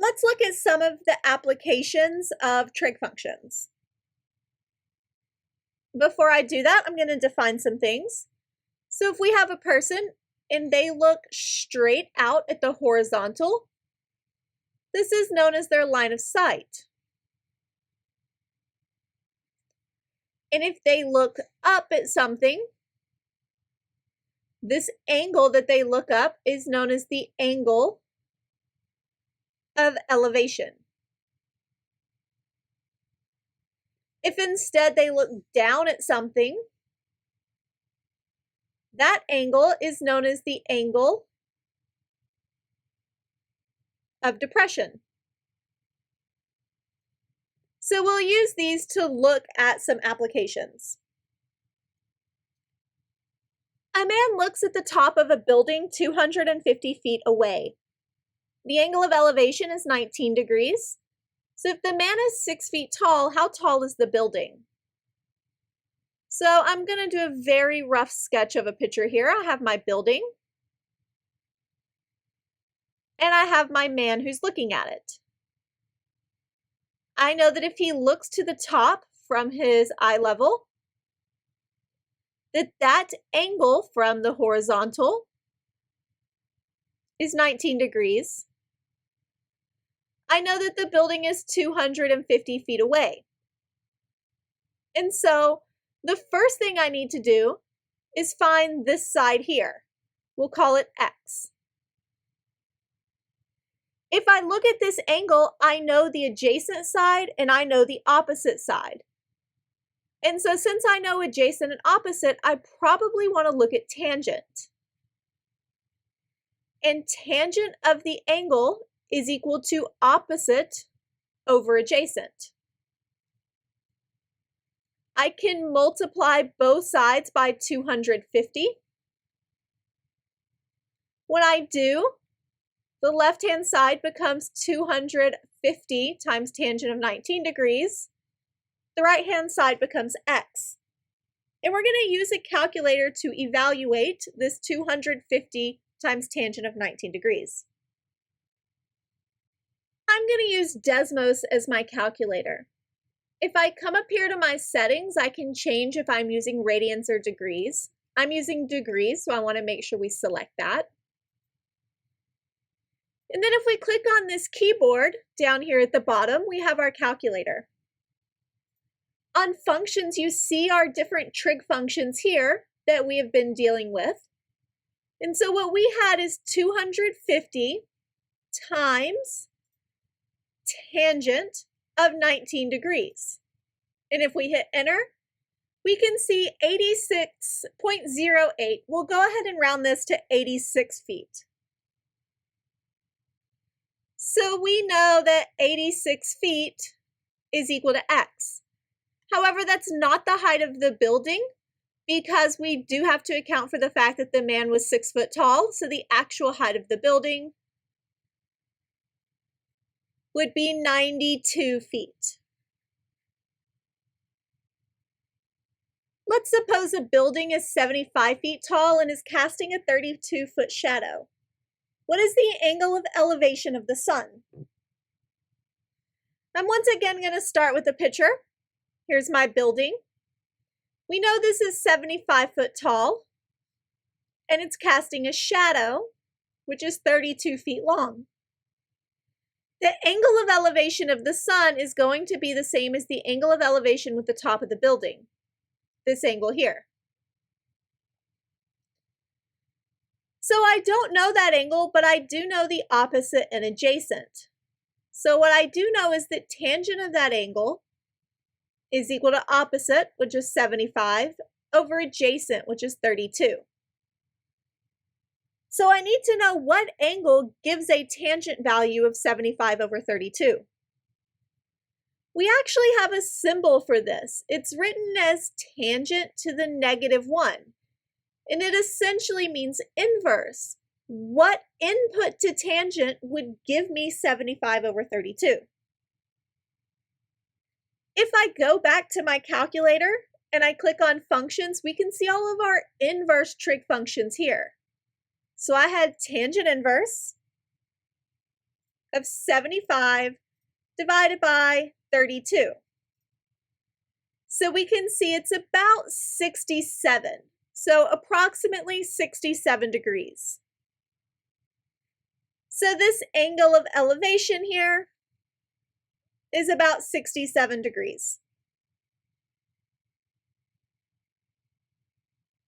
Let's look at some of the applications of trig functions. Before I do that, I'm going to define some things. So if we have a person and they look straight out at the horizontal, this is known as their line of sight. And if they look up at something, this angle that they look up is known as the angle of elevation. If instead they look down at something, that angle is known as the angle of depression. So we'll use these to look at some applications. A man looks at the top of a building 250 feet away. The angle of elevation is 19 degrees. So if the man is 6 feet tall, how tall is the building? So I'm going to do a very rough sketch of a picture here. I have my building, and I have my man who's looking at it. I know that if he looks to the top from his eye level, that angle from the horizontal is 19 degrees. I know that the building is 250 feet away. And so the first thing I need to do is find this side here. We'll call it X. If I look at this angle, I know the adjacent side and I know the opposite side. And so since I know adjacent and opposite, I probably want to look at tangent. And tangent of the angle is equal to opposite over adjacent. I can multiply both sides by 250. When I do, the left-hand side becomes 250 times tangent of 19 degrees. The right-hand side becomes X. And we're going to use a calculator to evaluate this 250 times tangent of 19 degrees. I'm going to use Desmos as my calculator. If I come up here to my settings, I can change if I'm using radians or degrees. I'm using degrees, so I want to make sure we select that. And then if we click on this keyboard down here at the bottom, we have our calculator. On functions, you see our different trig functions here that we have been dealing with. And so what we had is 250 times tangent of 19 degrees. And if we hit enter, we can see 86.08. We'll go ahead and round this to 86 feet. So we know that 86 feet is equal to X. However, that's not the height of the building because we do have to account for the fact that the man was 6 foot tall. So the actual height of the building would be 92 feet. Let's suppose a building is 75 feet tall and is casting a 32-foot shadow. What is the angle of elevation of the sun? I'm once again going to start with a picture. Here's my building. We know this is 75 foot tall, and it's casting a shadow, which is 32 feet long. The angle of elevation of the sun is going to be the same as the angle of elevation with the top of the building, this angle here. So I don't know that angle, but I do know the opposite and adjacent. So what I do know is that tangent of that angle is equal to opposite, which is 75, over adjacent, which is 32. So I need to know what angle gives a tangent value of 75 over 32. We actually have a symbol for this. It's written as tangent to the -1, and it essentially means inverse. What input to tangent would give me 75 over 32? If I go back to my calculator and I click on functions, we can see all of our inverse trig functions here. So I had tangent inverse, of 75 divided by 32. So we can see it's about 67. So approximately 67 degrees. So this angle of elevation here is about 67 degrees.